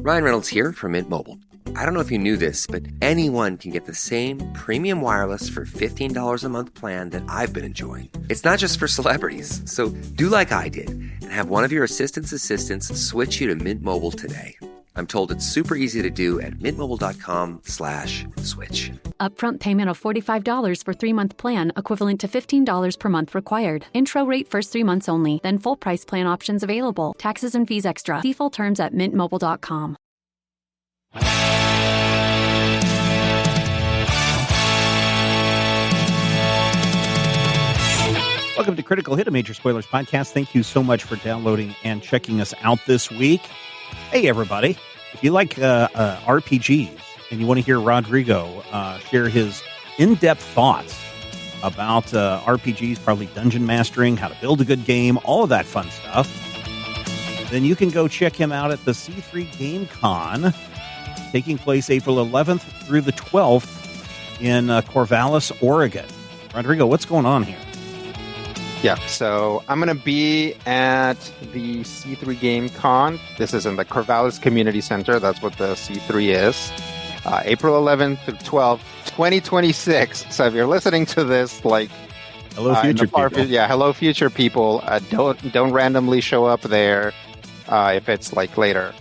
Ryan Reynolds here from Mint Mobile. I don't know if you knew this, but anyone can get the same premium wireless for $15 a month plan that I've been enjoying. It's not just for celebrities. So do like I did and have one of your assistants switch you to Mint Mobile today. I'm told it's super easy to do at mintmobile.com/switch. Upfront payment of $45 for 3-month plan, equivalent to $15 per month required. Intro rate first 3 months only, then full price plan options available. Taxes and fees extra. See full terms at mintmobile.com. Welcome to Critical Hit, a Major Spoilers podcast. Thank you so much for downloading and checking us out this week. Hey, everybody. If you like RPGs and you want to hear Rodrigo share his in-depth thoughts about RPGs, probably dungeon mastering, how to build a good game, all of that fun stuff, then you can go check him out at the C3 Game Con, taking place April 11th through the 12th in Corvallis, Oregon. Rodrigo, what's going on here? Yeah, so I'm going to be at the C3 Game Con. This is in the Corvallis Community Center. That's what the C3 is. April 11th through 12th, 2026. So if you're listening to this, like... Hello, future people. Hello, future people. Don't randomly show up there if it's like later.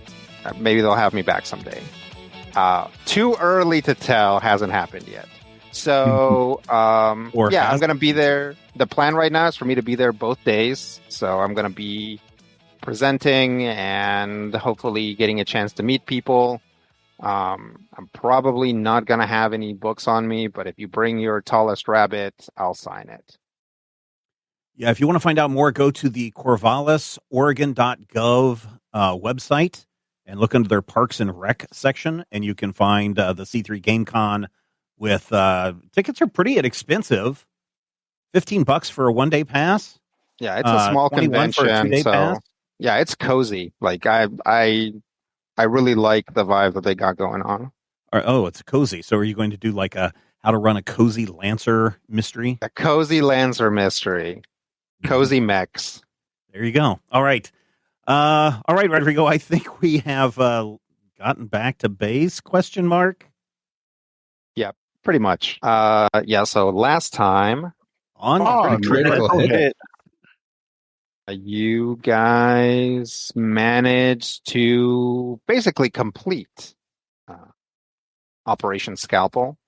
Maybe they'll have me back someday. Too early to tell. Hasn't happened yet. So, I'm going to be there. The plan right now is for me to be there both days. So I'm going to be presenting and hopefully getting a chance to meet people. I'm probably not going to have any books on me, but if you bring your tallest rabbit, I'll sign it. Yeah, if you want to find out more, go to the corvallisoregon.gov website and look under their Parks and Rec section, and you can find the C3 Game Con with tickets are pretty inexpensive. $15 for a one-day pass. Yeah, it's a small convention, so pass. Yeah, it's cozy. Like I really like the vibe that they got going on. It's cozy. So are you going to do like a how to run a cozy Lancer mystery? A cozy Lancer mystery. Cozy mechs. There you go. All right, Rodrigo. I think we have gotten back to base? ? Yeah, pretty much. So last time on Critical Hit, you guys managed to basically complete Operation Scalpel,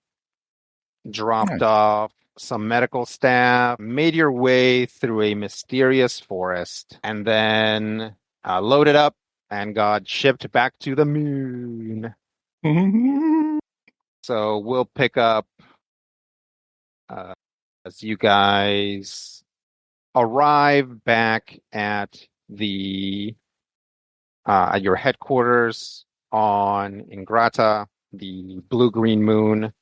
dropped off some medical staff, made your way through a mysterious forest, and then loaded up and got shipped back to the moon. So we'll pick up as you guys arrive back at the at your headquarters on Ingrata, the blue-green moon.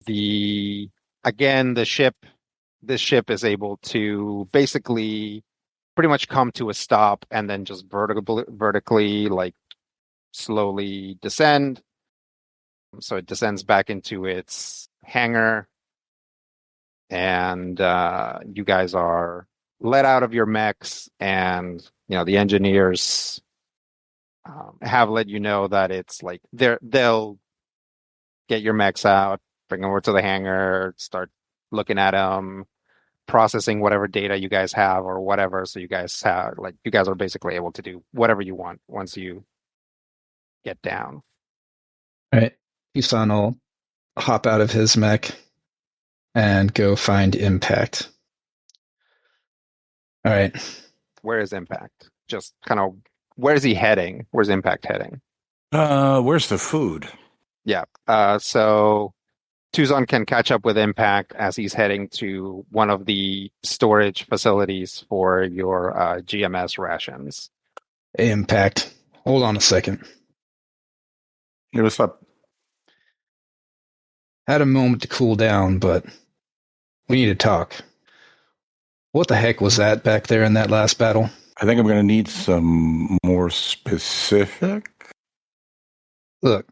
This ship is able to basically pretty much come to a stop and then just vertically like slowly descend. So it descends back into its hangar, and you guys are let out of your mechs, and the engineers have let you know that it's like they'll get your mechs out, bring them over to the hangar, start looking at them, processing whatever data you guys have or whatever. So you guys are basically able to do whatever you want once you get down. All right. Isan will hop out of his mech and go find Impact. All right. Where is Impact? Just kind of, where is he heading? Where's Impact heading? Where's the food? Yeah. So Tuzon can catch up with Impact as he's heading to one of the storage facilities for your GMS rations. Hey, Impact. Hold on a second. Hey, what's up? Had a moment to cool down, but we need to talk. What the heck was that back there in that last battle? I think I'm going to need some more specific. Look,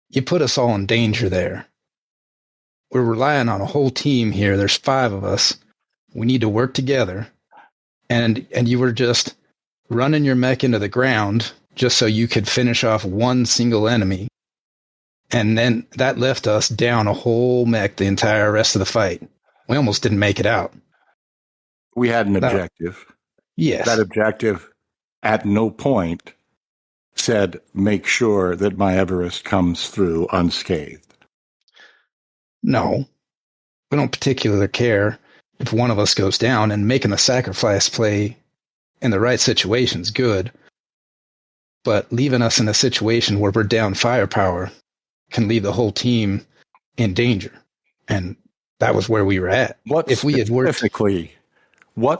you put us all in danger there. We're relying on a whole team here. There's 5 of us. We need to work together. And you were just running your mech into the ground, just so you could finish off one single enemy. And then that left us down a whole mech the entire rest of the fight. We almost didn't make it out. We had an objective. Yes. That objective at no point said, make sure that my Everest comes through unscathed. No. We don't particularly care if one of us goes down, and making the sacrifice play in the right situation is good. But leaving us in a situation where we're down firepower can leave the whole team in danger. And that was where we were at. What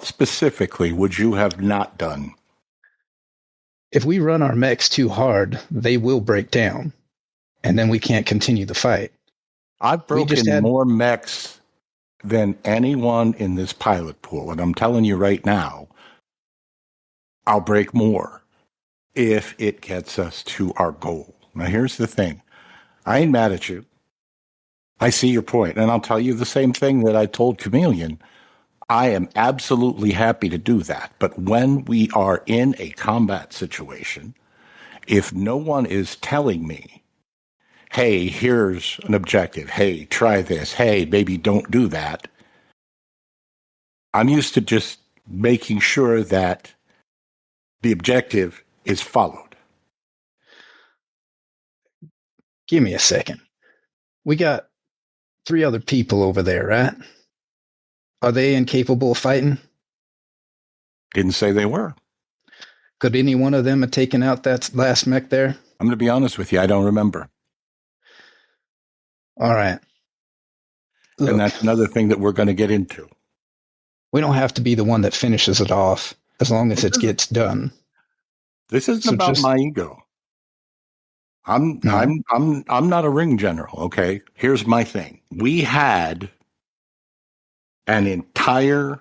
specifically would you have not done? If we run our mechs too hard, they will break down, and then we can't continue the fight. I've broken more mechs than anyone in this pilot pool, and I'm telling you right now, I'll break more if it gets us to our goal. Now, here's the thing. I ain't mad at you. I see your point, and I'll tell you the same thing that I told Chameleon. I am absolutely happy to do that. But when we are in a combat situation, if no one is telling me, hey, here's an objective, hey, try this, hey, maybe don't do that, I'm used to just making sure that the objective is followed. Give me a second. We got 3 other people over there, right? Are they incapable of fighting? Didn't say they were. Could any one of them have taken out that last mech there? I'm going to be honest with you. I don't remember. All right. Look, and that's another thing that we're going to get into. We don't have to be the one that finishes it off as long as it gets done. This isn't about my ego. I'm not a ring general, okay? Here's my thing. We had an entire,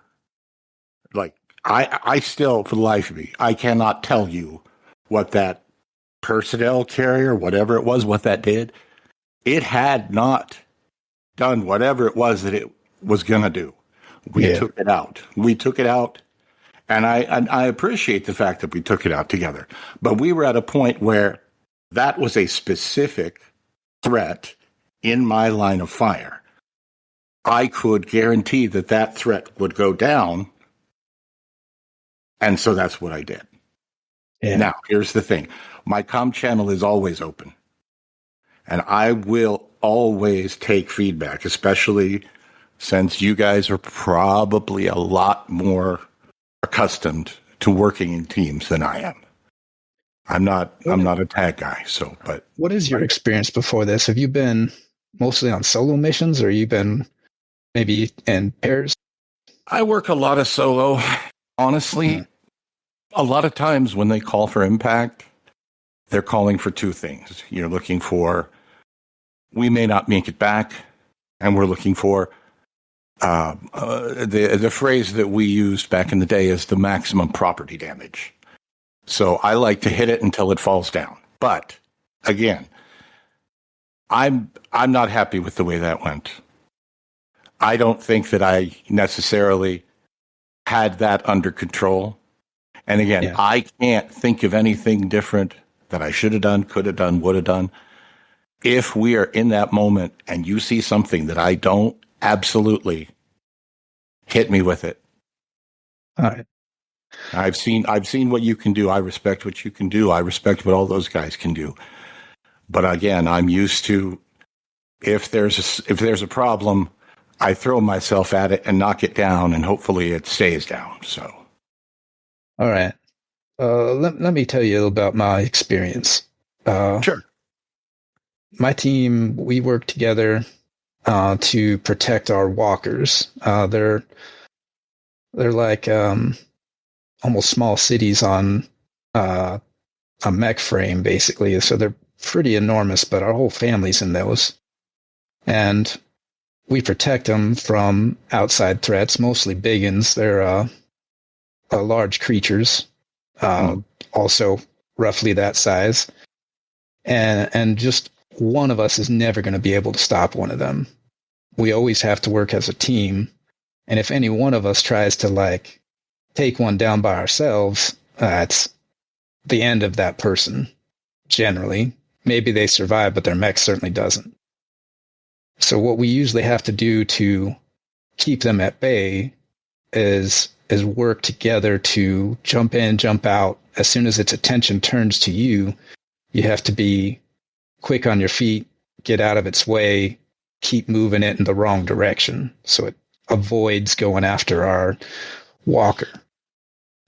I still, for the life of me, I cannot tell you what that personnel carrier, whatever it was, what that did. It had not done whatever it was that it was going to do. We took it out. And I appreciate the fact that we took it out together. But we were at a point where that was a specific threat in my line of fire. I could guarantee that that threat would go down. And so that's what I did. Yeah. Now, here's the thing. My comm channel is always open. And I will always take feedback, especially since you guys are probably a lot more accustomed to working in teams than I am. I'm not a tag guy, but what is your experience before this? Have you been mostly on solo missions, or you been maybe in pairs? I work a lot of solo. Honestly, a lot of times when they call for impact, they're calling for 2 things. You're looking for, we may not make it back, and we're looking for the phrase that we used back in the day is the maximum property damage. So I like to hit it until it falls down. But again, I'm not happy with the way that went. I don't think that I necessarily had that under control. And again, I can't think of anything different that I should have done, could have done, would have done. If we are in that moment and you see something that I don't, absolutely hit me with it. All right. I've seen what you can do. I respect what you can do. I respect what all those guys can do. But again, I'm used to if there's a problem, I throw myself at it and knock it down, and hopefully it stays down. So, all right. Let me tell you about my experience. Sure. My team, we work together to protect our walkers. They're like almost small cities on a mech frame, basically. So they're pretty enormous, but our whole family's in those. And we protect them from outside threats, mostly big uns. They're large creatures, also roughly that size. And just one of us is never going to be able to stop one of them. We always have to work as a team. And if any one of us tries to take one down by ourselves, the end of that person, generally. Maybe they survive, but their mech certainly doesn't. So what we usually have to do to keep them at bay is work together to jump in, jump out. As soon as its attention turns to you, you have to be quick on your feet, get out of its way, keep moving it in the wrong direction so it avoids going after our walker.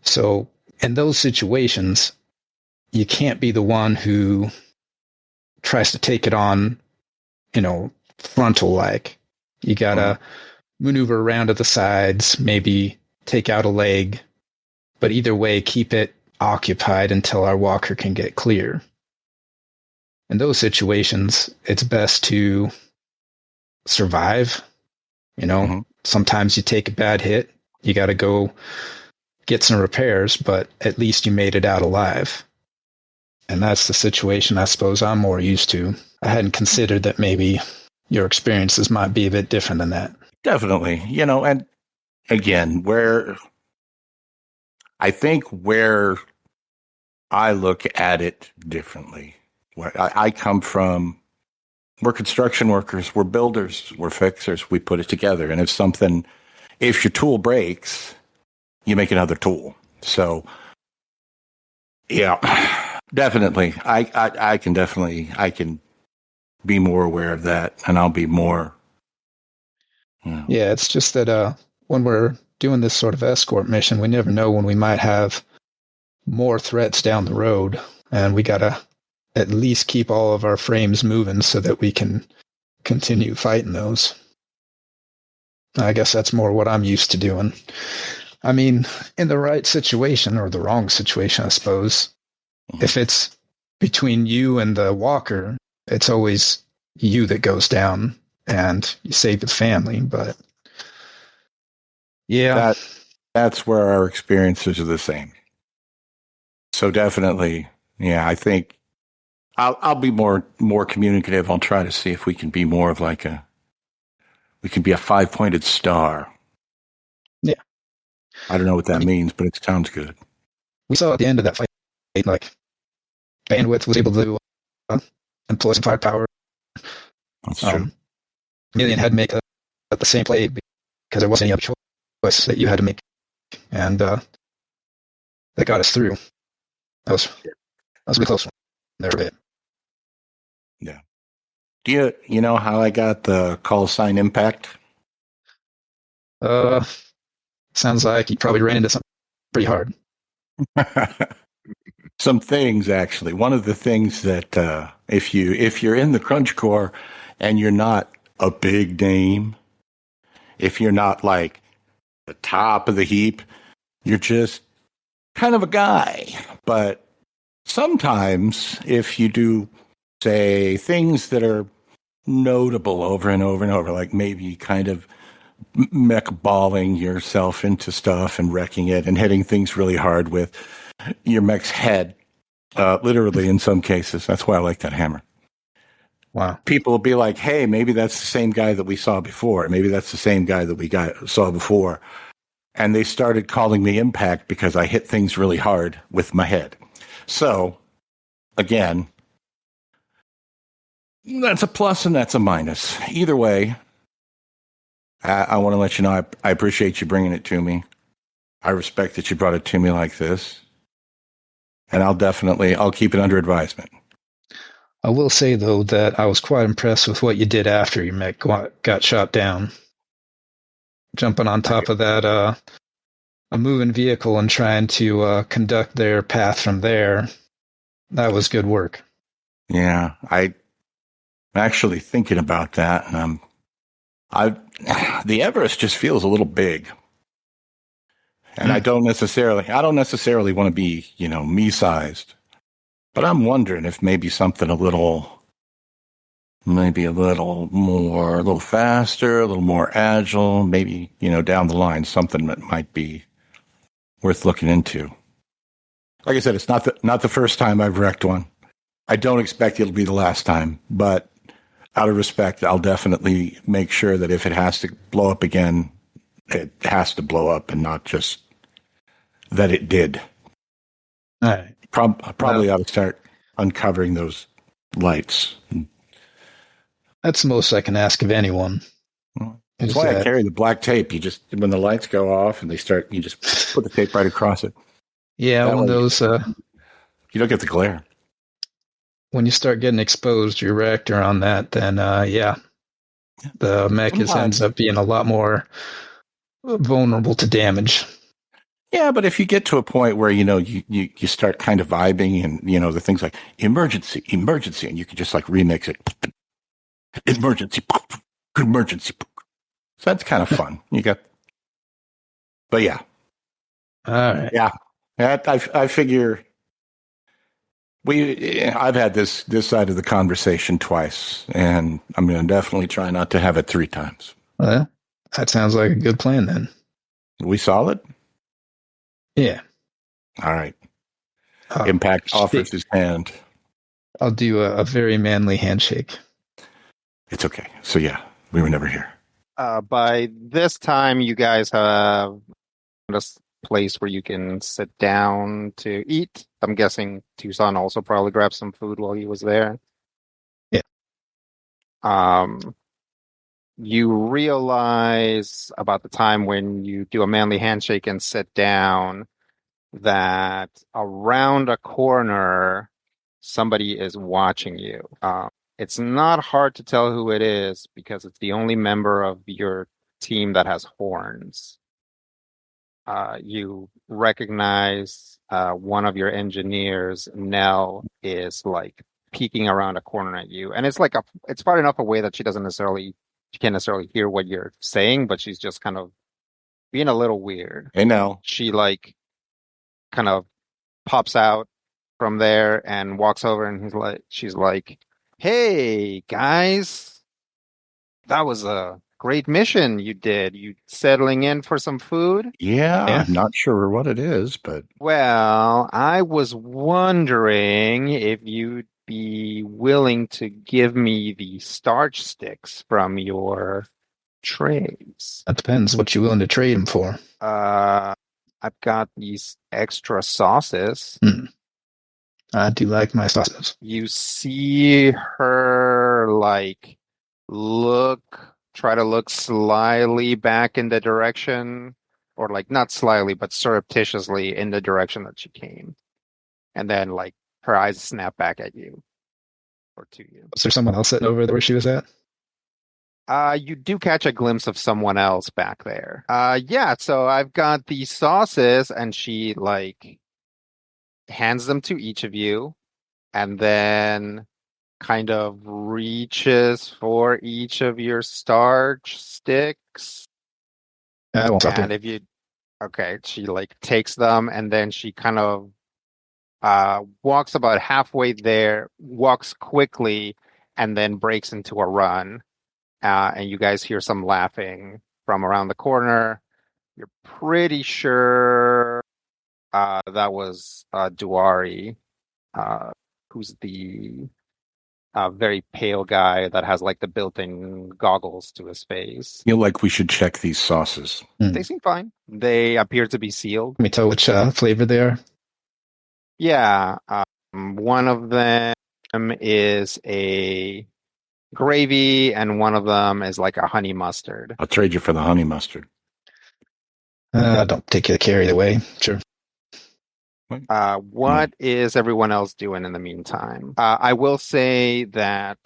So in those situations, you can't be the one who tries to take it on, frontal-like. You gotta maneuver around to the sides, maybe take out a leg, but either way, keep it occupied until our walker can get clear. In those situations, it's best to survive. Sometimes you take a bad hit, you got to go get some repairs, but at least you made it out alive. And that's the situation I suppose I'm more used to. I hadn't considered that maybe your experiences might be a bit different than that. Definitely. And again, where I look at it differently, where I come from, we're construction workers, we're builders, we're fixers, we put it together. And if your tool breaks, you make another tool. So, yeah, definitely. I can be more aware of that, and I'll be more. Yeah, it's just that when we're doing this sort of escort mission, we never know when we might have more threats down the road, and we gotta at least keep all of our frames moving so that we can continue fighting those. I guess that's more what I'm used to doing. I mean, in the right situation, or the wrong situation, I suppose, if it's between you and the walker, it's always you that goes down and you save the family. But yeah, that's where our experiences are the same. So definitely, yeah, I think I'll be more communicative. I'll try to see if we can be more of we can be a 5-pointed star. Yeah. I don't know what that means, but it sounds good. We saw at the end of that fight, Bandwidth was able to employ some firepower. That's true. Million had to make the same play because there wasn't any other choice that you had to make. And that got us through. That was a really close one there for a bit. Yeah. Do you know how I got the call sign impact? Sounds like you probably ran into something pretty hard. Some things, actually. One of the things that if you're in the Crunch Corps and you're not a big name, if you're not like the top of the heap, you're just kind of a guy. But sometimes if you do, say, things that are notable over and over and over, like maybe kind of mech balling yourself into stuff and wrecking it and hitting things really hard with your mech's head, literally in some cases. That's why I like that hammer. Wow. People will be like, hey, maybe that's the same guy that we saw before. Maybe that's the same guy that we saw before. And they started calling me Impact because I hit things really hard with my head. So, again, that's a plus and that's a minus. Either way, I want to let you know I appreciate you bringing it to me. I respect that you brought it to me like this. And I'll keep it under advisement. I will say, though, that I was quite impressed with what you did after your mech got shot down. Jumping on top of that, a moving vehicle and trying to conduct their path from there. That was good work. Yeah, I'm actually thinking about that. And the Everest just feels a little big. And I don't necessarily want to be, me-sized. But I'm wondering if maybe something a little faster, a little more agile, maybe, down the line, something that might be worth looking into. Like I said, it's not the first time I've wrecked one. I don't expect it'll be the last time, but out of respect, I'll definitely make sure that if it has to blow up again, it has to blow up and not just that it did. All right. Probably ought to start uncovering those lights. That's the most I can ask of anyone. That's why I carry the black tape. You just, when the lights go off and they start, you just put the tape right across it. Yeah, that when those you don't get the glare. When you start getting exposed your reactor on that, then the mech ends up being a lot more vulnerable to damage. Yeah, but if you get to a point where, you start kind of vibing and, the things like emergency, and you can just like remix it. Emergency. So that's kind of fun. But yeah. All right. Yeah. I figure I've had this side of the conversation twice, and I'm going to definitely try not to have it 3 times. Well, that sounds like a good plan then. We solid? Yeah. All right. Impact offers his hand. I'll do a very manly handshake. It's okay. So yeah, we were never here. By this time, you guys have a place where you can sit down to eat. I'm guessing Tucson also probably grabbed some food while he was there. Yeah. You realize about the time when you do a manly handshake and sit down that around a corner, somebody is watching you. It's not hard to tell who it is because it's the only member of your team that has horns. You recognize one of your engineers, Nell, is like peeking around a corner at you, and it's like it's far enough away that she can't necessarily hear what you're saying, but she's just kind of being a little weird. Hey, Nell. She like kind of pops out from there and walks over, and she's like, "Hey guys, that was a great mission you did. You settling in for some food?" Yeah, I'm not sure what it is, but... Well, I was wondering if you'd be willing to give me the starch sticks from your trays. That depends what you're willing to trade them for. I've got these extra sauces. I do like my sauces. You see her try to look slyly back in the direction, or like not slyly, but surreptitiously in the direction that she came. And then like her eyes snap back at you or to you. Was there someone else sitting over there where she was at? You do catch a glimpse of someone else back there. Yeah, so I've got these sauces, and she like hands them to each of you and then kind of reaches for each of your starch sticks. I won't stop And she like takes them, and then she kind of walks about halfway there, walks quickly, and then breaks into a run. And you guys hear some laughing from around the corner. You're pretty sure that was Duari, who's the very pale guy that has like the built-in goggles to his face. Feel like we should check these sauces. They seem fine. They appear to be sealed. Can we tell which flavor they are? Yeah. One of them is a gravy, and one of them is like a honey mustard. I'll trade you for the honey mustard. Don't take the carry away. Sure. What is everyone else doing in the meantime? I will say that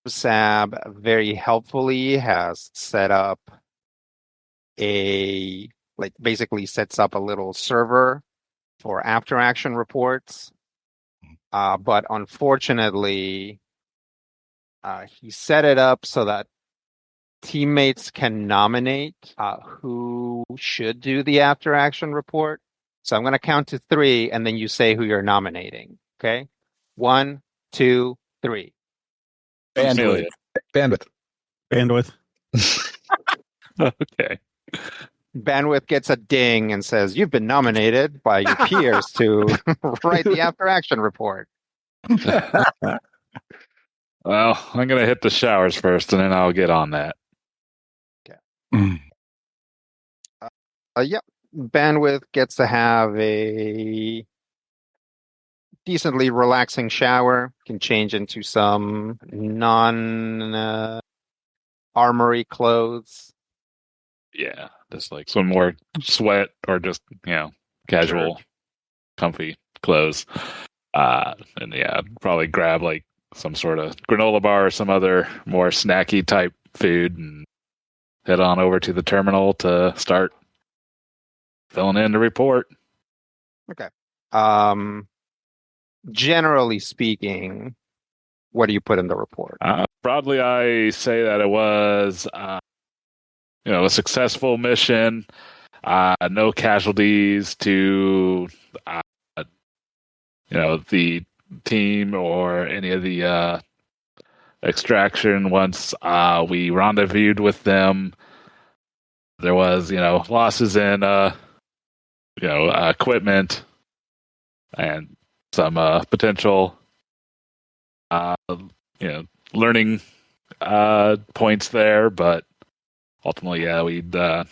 Sab very helpfully has set up basically sets up a little server for after action reports. But unfortunately, he set it up so that teammates can nominate who should do the after action report. So I'm going to count to 3, and then you say who you're nominating. Okay? 1, 2, 3. Bandwidth. Okay. Bandwidth gets a ding and says, "You've been nominated by your peers to write the after action report." Well, I'm going to hit the showers first, and then I'll get on that. Okay. Yep. Bandwidth gets to have a decently relaxing shower. Can change into some non-armory clothes. Yeah, just like some more sweat or just, casual, comfy clothes. And yeah, probably grab like some sort of granola bar or some other more snacky type food and head on over to the terminal to start filling in the report. Okay. Generally speaking, what do you put in the report? Broadly, I say that it was, a successful mission. No casualties to, the team or any of the extraction. Once we rendezvoused with them, there was, losses in, equipment and some potential, learning points there, but ultimately, yeah, we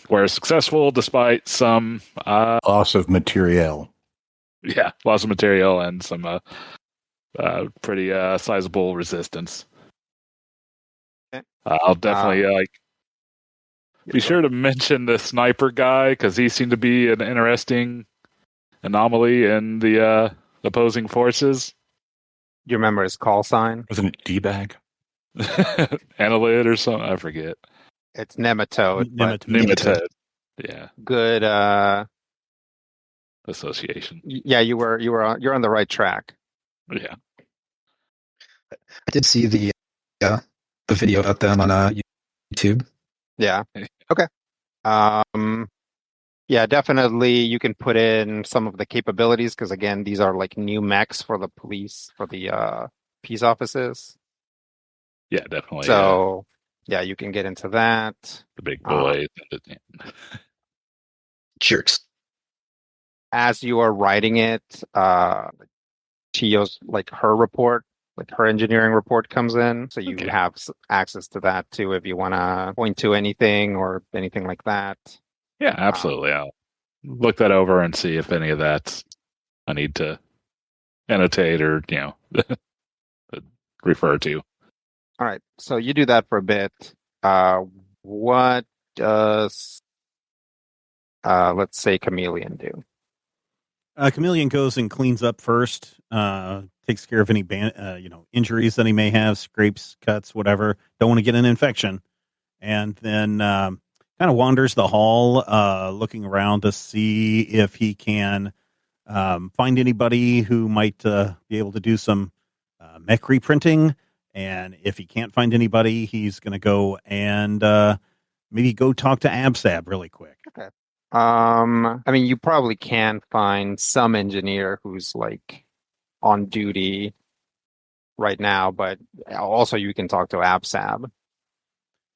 were successful despite some loss of material. Yeah, loss of material and some pretty sizable resistance. Okay. I'll definitely be sure to mention the sniper guy because he seemed to be an interesting anomaly in the opposing forces. Do you remember his call sign? Wasn't it D-bag? Annelid or something? I forget. It's nematode. Nematode. Yeah. Good association. Yeah, you're on the right track. Yeah. I did see the video about them on YouTube. Yeah. Okay. Yeah, definitely you can put in some of the capabilities because again, these are like new mechs for the police, for the peace offices. Yeah, definitely. So yeah, you can get into that. The big boys. Jerks. As you are writing it, Chio's like her report, like her engineering report comes in, so you have access to that too if you want to point to anything or anything like that. Yeah, absolutely. I'll look that over and see if any of that I need to annotate or refer to. All right, so you do that for a bit. What does let's say Chameleon do? Chameleon goes and cleans up first, takes care of any injuries that he may have, scrapes, cuts, whatever. Don't want to get an infection. And then kind of wanders the hall, looking around to see if he can find anybody who might be able to do some mech reprinting. And if he can't find anybody, he's going to go and maybe go talk to Absab really quick. Okay. I mean, you probably can find some engineer who's like on duty right now, but also you can talk to Absab.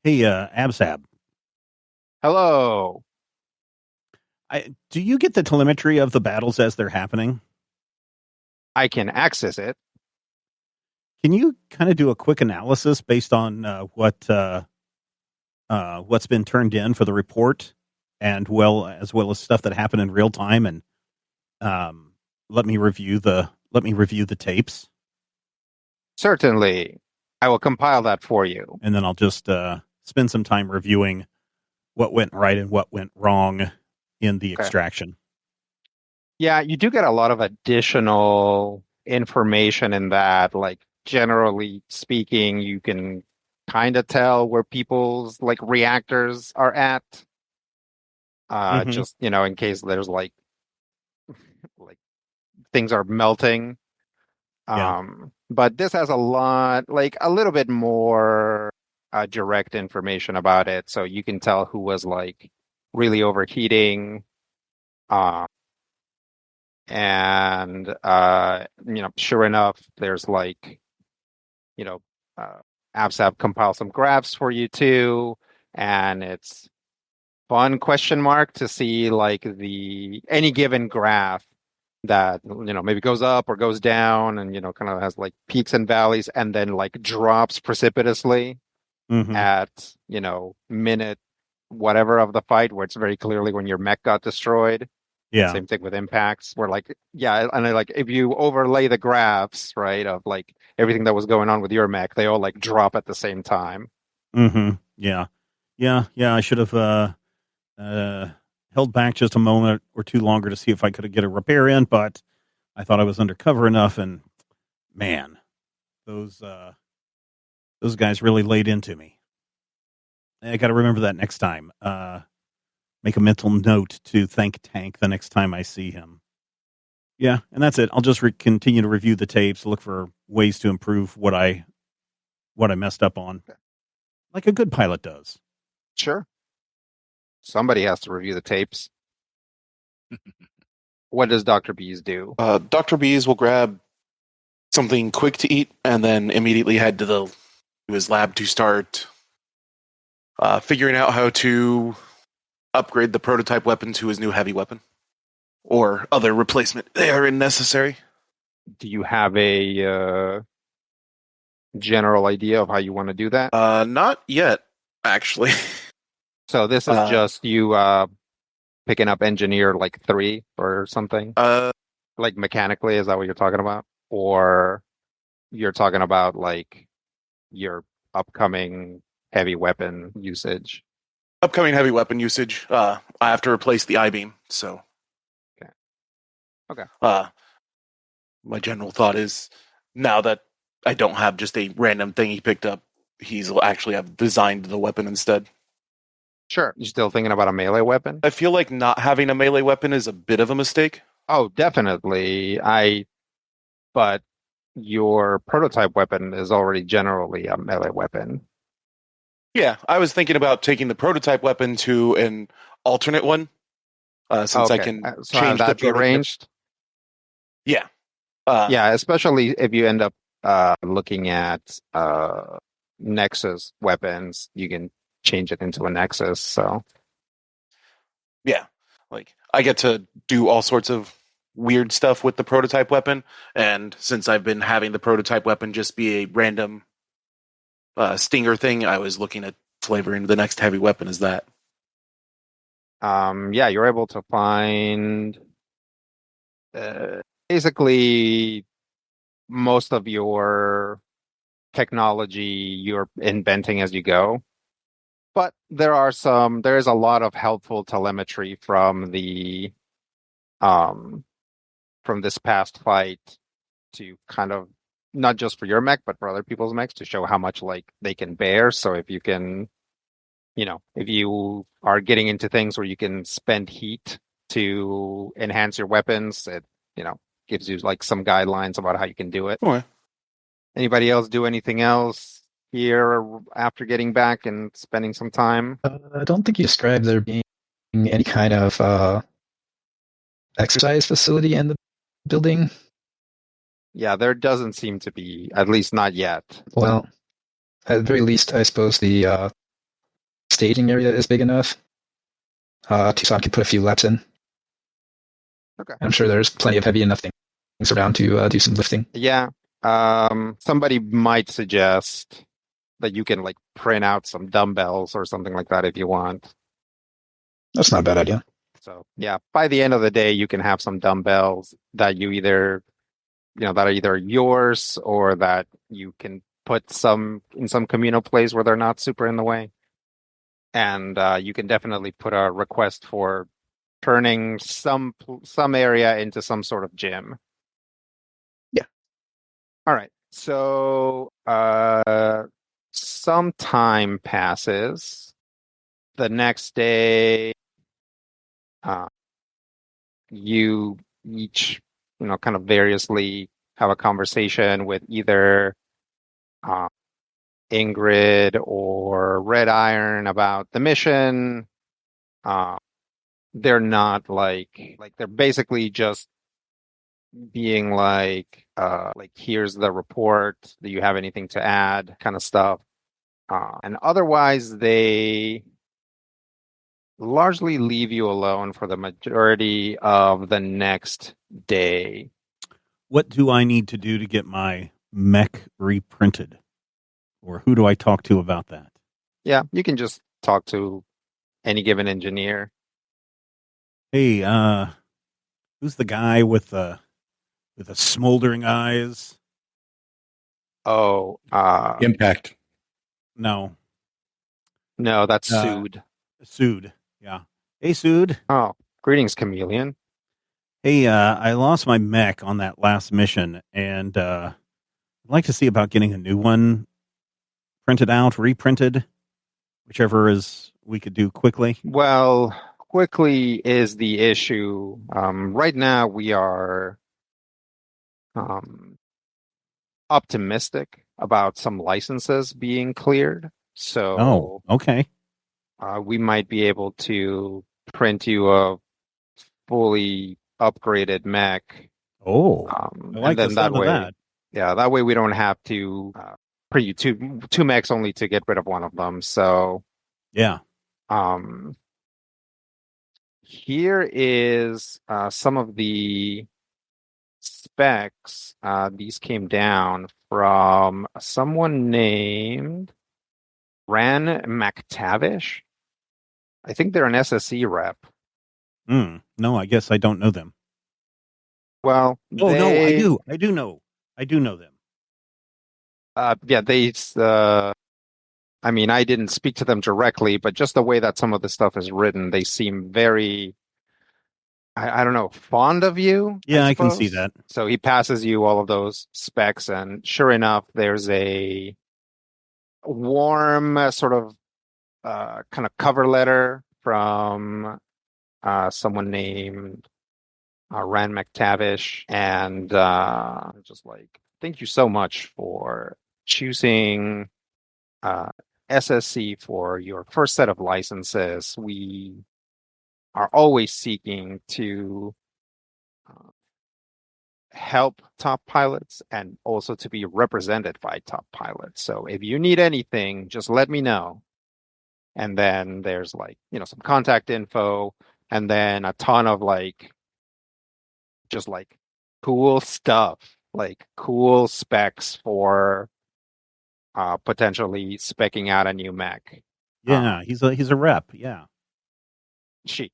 Hey, Absab. Hello. Do you get the telemetry of the battles as they're happening? I can access it. Can you kind of do a quick analysis based on what's been turned in for the report, and as well as stuff that happened in real time, and let me review the tapes? Certainly, I will compile that for you, and then I'll just spend some time reviewing what went right and what went wrong in the extraction. Yeah, you do get a lot of additional information in that. Like, generally speaking, you can kind of tell where people's like reactors are at. Just, in case there's like things are melting. But this has a little bit more direct information about it. So you can tell who was like really overheating. And sure enough, there's Absab compiled some graphs for you too. And it's fun to see like any given graph that maybe goes up or goes down and kind of has like peaks and valleys and then like drops precipitously at minute whatever of the fight, where it's very clearly when your mech got destroyed. Yeah. Same thing with impacts. Where like, yeah, and like if you overlay the graphs, right, of like everything that was going on with your mech, they all like drop at the same time. Mm-hmm. Yeah. I should have held back just a moment or two longer to see if I could get a repair in, but I thought I was undercover enough, and man, those guys really laid into me. I got to remember that next time. Make a mental note to thank Tank the next time I see him. Yeah, and that's it. I'll just continue to review the tapes, look for ways to improve what I messed up on, like a good pilot does. Sure. Somebody has to review the tapes. What does Dr. Bees do? Dr. Bees will grab something quick to eat and then immediately head to his lab to start figuring out how to upgrade the prototype weapon to his new heavy weapon or other replacement they are necessary. Do you have a general idea of how you want to do that? Not yet, actually. So this is just you picking up engineer like 3 or something? Like mechanically, is that what you're talking about? Or you're talking about like your upcoming heavy weapon usage? Upcoming heavy weapon usage. I have to replace the I-beam, so. Okay. My general thought is, now that I don't have just a random thing he picked up, he's actually have designed the weapon instead. Sure. You still thinking about a melee weapon? I feel like not having a melee weapon is a bit of a mistake. Oh, definitely. But your prototype weapon is already generally a melee weapon. Yeah, I was thinking about taking the prototype weapon to an alternate one, since I can change that the arranged. Yeah. Yeah, especially if you end up looking at Nexus weapons, you can change it into a Nexus. So yeah, like I get to do all sorts of weird stuff with the prototype weapon, and since I've been having the prototype weapon just be a random stinger thing, I was looking at flavoring the next heavy weapon as that. Yeah, you're able to find basically most of your technology you're inventing as you go. But there is a lot of helpful telemetry from the from this past fight to kind of not just for your mech, but for other people's mechs to show how much like they can bear. So if you can, if you are getting into things where you can spend heat to enhance your weapons, it, gives you like some guidelines about how you can do it. Okay. Anybody else do anything else here after getting back and spending some time? I don't think you described there being any kind of exercise facility in the building. Yeah, there doesn't seem to be, at least not yet. Well, at the very least, I suppose the staging area is big enough so I could put a few laps in. Okay. I'm sure there's plenty of heavy enough things around to do some lifting. Yeah. Somebody might suggest that you can like print out some dumbbells or something like that if you want. That's not a bad idea. So yeah, by the end of the day, you can have some dumbbells that you either, that are either yours or that you can put in some communal place where they're not super in the way. And you can definitely put a request for turning some area into some sort of gym. Yeah. All right. So some time passes. The next day, you each, kind of variously have a conversation with either Ingrid or Red Iron about the mission. They're not like they're basically just being like here's the report. Do you have anything to add? Kind of stuff. And otherwise, they largely leave you alone for the majority of the next day. What do I need to do to get my mech reprinted? Or who do I talk to about that? Yeah, you can just talk to any given engineer. Hey, Who's the guy with the smoldering eyes? Oh, Impact. No, that's Sood. Sood. Yeah. Hey, Sood. Oh, greetings, Chameleon. Hey, I lost my mech on that last mission, and I'd like to see about getting a new one printed out, reprinted, whichever is we could do quickly. Well, quickly is the issue. Right now, we are optimistic about some licenses being cleared. So, okay. We might be able to print you a fully upgraded mech. I like and then the that sound of way, that. yeah, that way we don't have to print you two mechs only to get rid of one of them. So, yeah. Here is some of the specs. These came down from someone named Ran McTavish. I think they're an SSE rep. No, I guess I don't know them. Well, no, I do. I do know them. Yeah, they. I mean, I didn't speak to them directly, but just the way that some of the stuff is written, they seem very, I don't know, fond of you. Yeah, I can see that. So he passes you all of those specs, and sure enough, there's a warm sort of kind of cover letter from someone named Rand McTavish, and just like, thank you so much for choosing SSC for your first set of licenses. We are always seeking to help top pilots and also to be represented by top pilots. So if you need anything, just let me know. And then there's like, some contact info, and then a ton of just like cool stuff, like cool specs for potentially speccing out a new mech. Yeah, he's a rep. Yeah. She,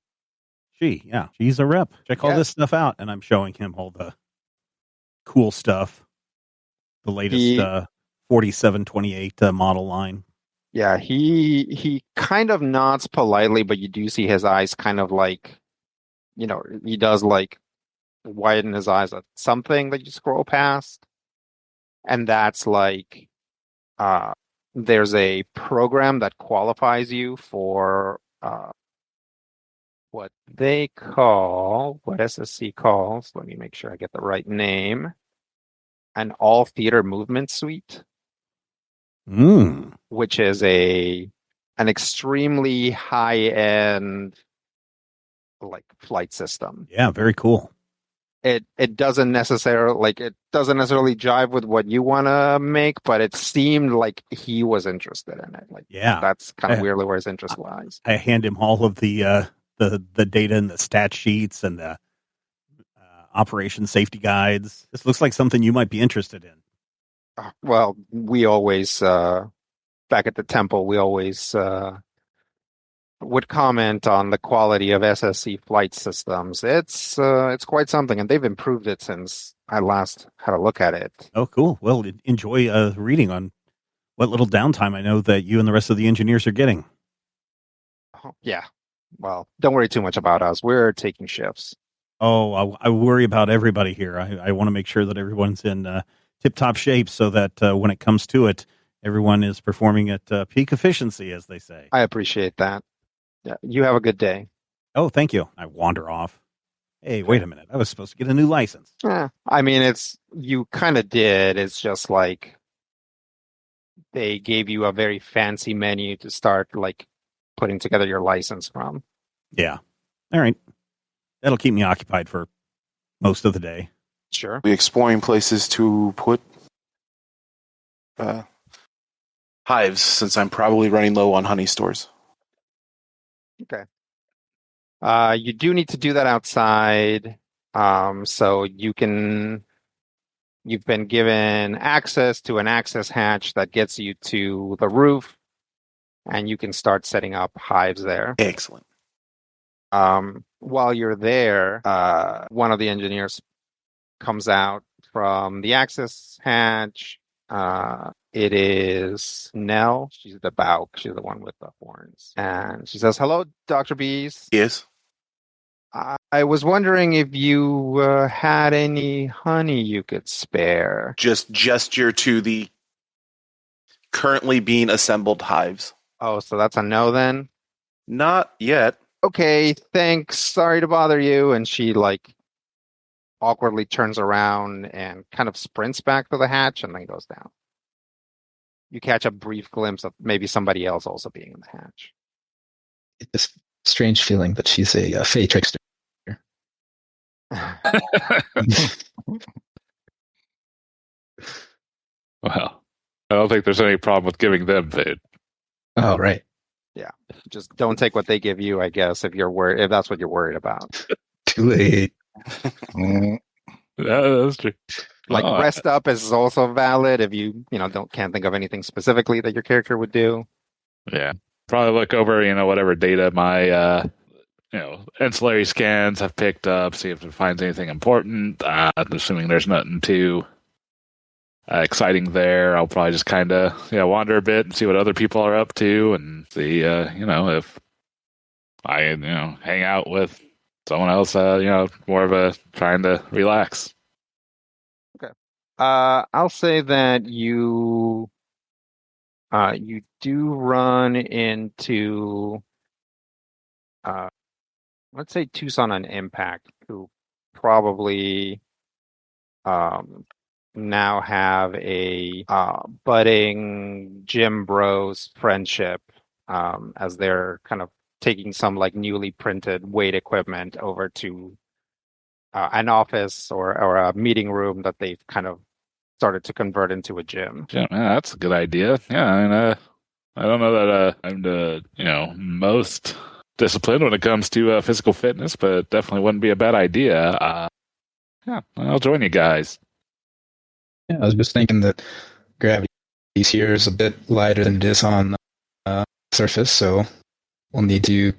yeah. She's a rep. Check all this stuff out, and I'm showing him all the cool stuff. The latest 4728 model line. Yeah, he kind of nods politely, but you do see his eyes kind of like, he does like widen his eyes at something that you scroll past. And that's like, there's a program that qualifies you for what SSC calls, let me make sure I get the right name, an all theater movement suite. Which is an extremely high-end like flight system. Yeah, very cool. It doesn't necessarily jive with what you want to make, but it seemed like he was interested in it. Like, yeah, that's kind of weirdly where his interest lies. I hand him all of the data and the stat sheets and the operation safety guides. This looks like something you might be interested in. Well, we always back at the temple, we always would comment on the quality of SSC flight systems. It's quite something, and they've improved it since I last had a look at it. Oh, cool. Well, enjoy reading on what little downtime I know that you and the rest of the engineers are getting. Yeah. Well, don't worry too much about us. We're taking shifts. Oh, I worry about everybody here. I want to make sure that everyone's in tip-top shape so that when it comes to it, everyone is performing at peak efficiency, as they say. I appreciate that. Yeah, you have a good day. Oh, thank you. I wander off. Hey, wait a minute. I was supposed to get a new license. I mean, you kind of did. It's just like they gave you a very fancy menu to start like putting together your license from. Yeah. All right. That'll keep me occupied for most of the day. Sure. We're exploring places to put hives, since I'm probably running low on honey stores. Okay. You do need to do that outside. So you've been given access to an access hatch that gets you to the roof, and you can start setting up hives there. Excellent. While you're there, one of the engineers comes out from the access hatch. It is Nell. She's the Bauk. She's the one with the horns. And she says, "Hello, Dr. Bees. Yes. I was wondering if you had any honey you could spare." Just gesture to the currently being assembled hives. Oh, so that's a no then? Not yet. Okay, thanks. Sorry to bother you. And she awkwardly turns around and kind of sprints back to the hatch and then goes down. You catch a brief glimpse of maybe somebody else also being in the hatch. It's this strange feeling that she's a fey trickster. Well, I don't think there's any problem with giving them food. Oh, right. Yeah. Just don't take what they give you, I guess, if that's what you're worried about. Too late. Yeah, that's true. Rest up is also valid if you can't think of anything specifically that your character would do. Yeah. Probably look over, whatever data my ancillary scans have picked up, see if it finds anything important. Assuming there's nothing too exciting there, I'll probably just kind of wander a bit and see what other people are up to and see if I hang out with someone else more of a trying to relax. Okay. I'll say that you do run into let's say Tucson on Impact, who probably now have a budding gym bros friendship as they're kind of taking some newly printed weight equipment over to an office or a meeting room that they've kind of started to convert into a gym. Yeah, that's a good idea. Yeah, I don't know that I'm the most disciplined when it comes to physical fitness, but it definitely wouldn't be a bad idea. Yeah, I'll join you guys. Yeah, I was just thinking that gravity here is a bit lighter than it is on the surface, so we'll need to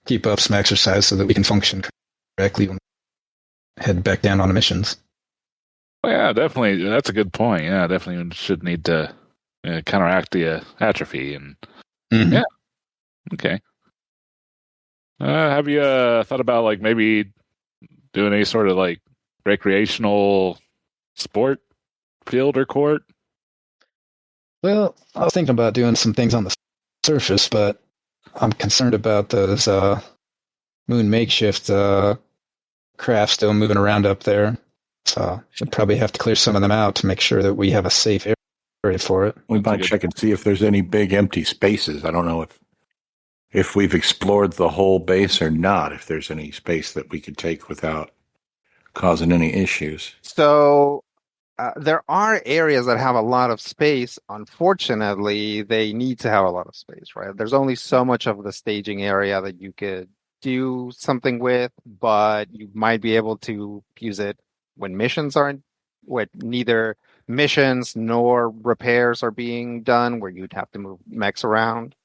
keep up some exercise so that we can function correctly when we head back down on emissions. Well, yeah, definitely. That's a good point. Yeah, definitely should need to counteract the atrophy. And yeah, okay. Have you thought about maybe doing any sort of recreational sport field or court? Well, I was thinking about doing some things on the surface, but I'm concerned about those moon makeshift craft still moving around up there. So we'll probably have to clear some of them out to make sure that we have a safe area for it. We might check and see if there's any big empty spaces. I don't know if we've explored the whole base or not, if there's any space that we could take without causing any issues. So there are areas that have a lot of space. Unfortunately, they need to have a lot of space, right? There's only so much of the staging area that you could do something with, but you might be able to use it when neither missions nor repairs are being done, where you'd have to move mechs around.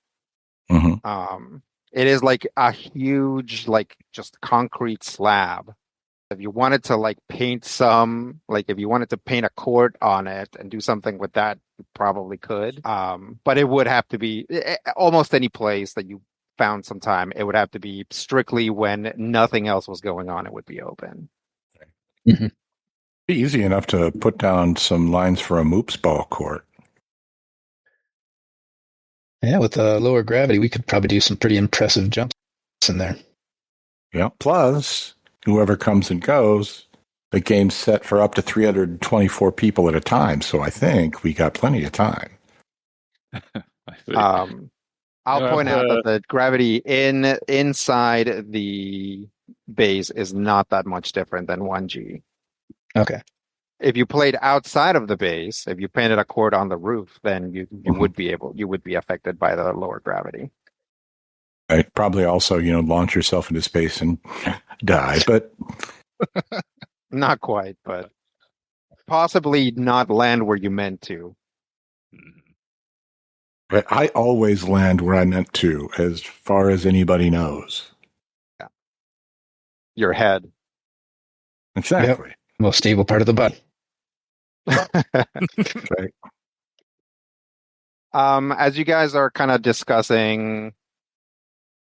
Mm-hmm. It is a huge, just concrete slab. If you wanted to paint if you wanted to paint a court on it and do something with that, you probably could. But it would have to be almost any place that you found some time. It would have to be strictly when nothing else was going on. It would be open. Mm-hmm. Be easy enough to put down some lines for a moops ball court. Yeah, with lower gravity, we could probably do some pretty impressive jumps in there. Yeah. Plus, whoever comes and goes, the game's set for up to 324 people at a time. So I think we got plenty of time. I'll point out that the gravity inside the base is not that much different than 1G. Okay. If you played outside of the base, if you painted a court on the roof, then you would be affected by the lower gravity. Right. Probably also, launch yourself into space and die, but not quite, but possibly not land where you meant to. But I always land where I meant to, as far as anybody knows. Yeah. your head. Exactly. Yep. Most stable part of the body. Right. As you guys are kind of discussing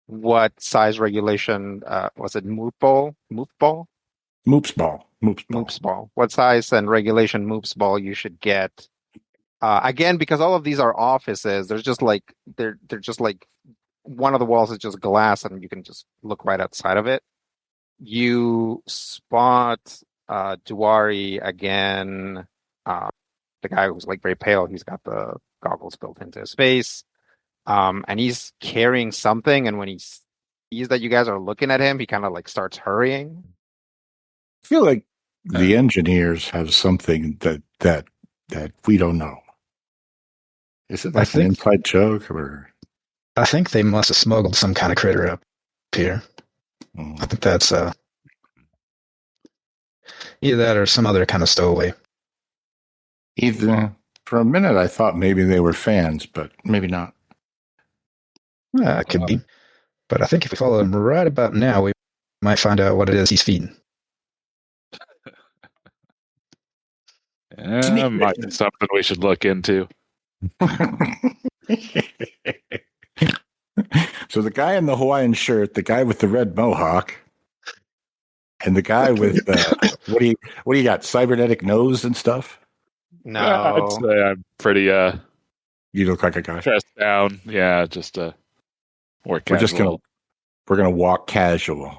what size regulation, was it Moop Ball? Moop Ball? Moops ball. Moops Ball. What size and regulation Moops Ball you should get? Again, because all of these are offices, there's just like they're just like one of the walls is just glass and you can just look right outside of it. You spot Duari again, the guy who's like very pale. He's got the goggles built into his face, and he's carrying something. And when he sees that you guys are looking at him, he kind of like starts hurrying. I feel like the engineers have something that we don't know. Is it like an inside joke, or? I think they must have smuggled some kind of critter up here. I think that's either that or some other kind of stowaway. Either for a minute, I thought maybe they were fans, but maybe not. It could be. But I think if we follow him right about now, we might find out what it is he's feeding. Might be something we should look into. So the guy in the Hawaiian shirt, the guy with the red mohawk, and the guy with what do you got? Cybernetic nose and stuff? No, I'd say I'm pretty You look like a guy. dressed down. Yeah, just more casual. We're gonna walk casual.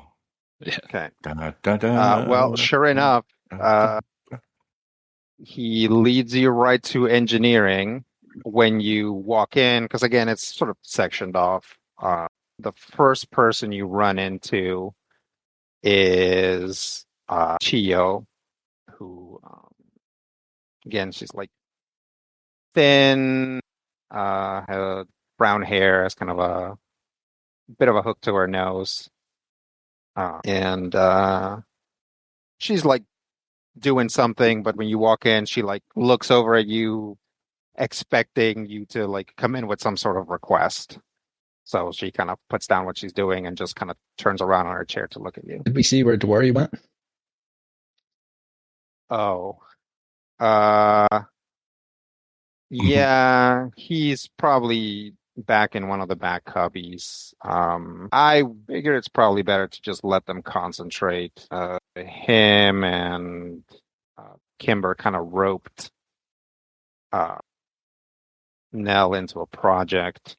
Yeah. Okay. Da-da-da-da. Well, sure enough, he leads you right to engineering when you walk in, because again, it's sort of sectioned off. The first person you run into is Chiyo, who, again, she's like thin, has brown hair, has kind of a bit of a hook to her nose. And she's like doing something, but when you walk in, she like looks over at you, expecting you to like come in with some sort of request. So she kind of puts down what she's doing and just kind of turns around on her chair to look at you. Did we see where Dwari went? Oh. Yeah, he's probably back in one of the back cubbies. I figured it's probably better to just let them concentrate. Him and Kimber kind of roped Nell into a project.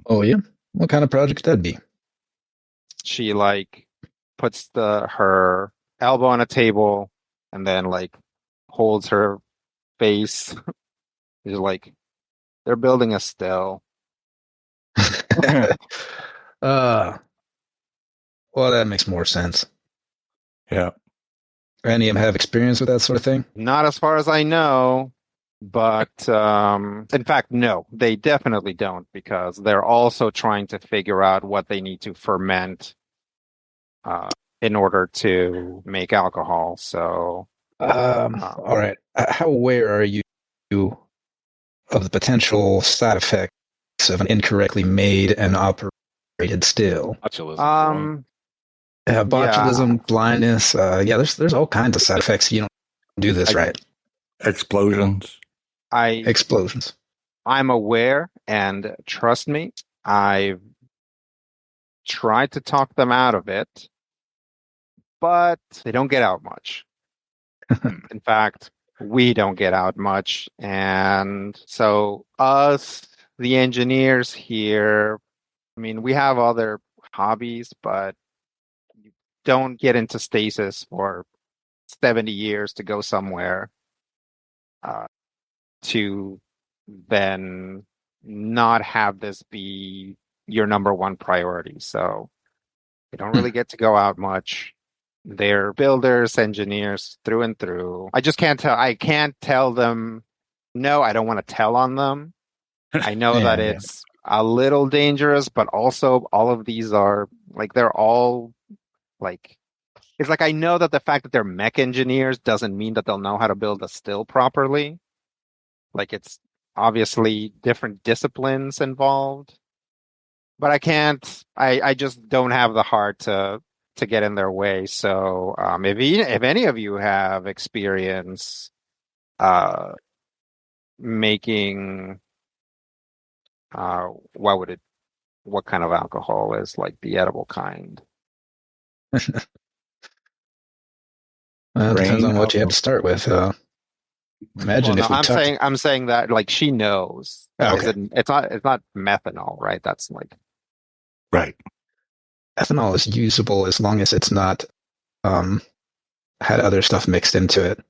Oh, yeah? What kind of project that'd be? She like puts her elbow on a table and then like holds her face. She's like, they're building a still. Well, that makes more sense. Yeah. Any of them have experience with that sort of thing? Not as far as I know, but in fact, no, they definitely don't, because they're also trying to figure out what they need to ferment in order to make alcohol. So, all right. How aware are you of the potential side effects of an incorrectly made and operated still? Botulism. Botulism, blindness. There's all kinds of side effects. You don't do this right. Explosions. Explosions. I'm aware, and trust me, I've tried to talk them out of it, but they don't get out much. In fact, we don't get out much. And so us, the engineers here, I mean, we have other hobbies, but you don't get into stasis for 70 years to go somewhere to then not have this be your number one priority. So they don't really get to go out much. They're builders, engineers through and through. I just can't tell. I can't tell them. No, I don't want to tell on them. I know that it's a little dangerous, but also all of these are like, they're all like, it's like, I know that the fact that they're mech engineers doesn't mean that they'll know how to build a still properly. Like, it's obviously different disciplines involved, but I just don't have the heart to to get in their way. So if any of you have experience making what kind of alcohol is like the edible kind? Depends on what you have to start with. Imagine if we I'm saying that like she knows. Oh, okay. It's not methanol, right? That's like right. Ethanol is usable as long as it's not had other stuff mixed into it,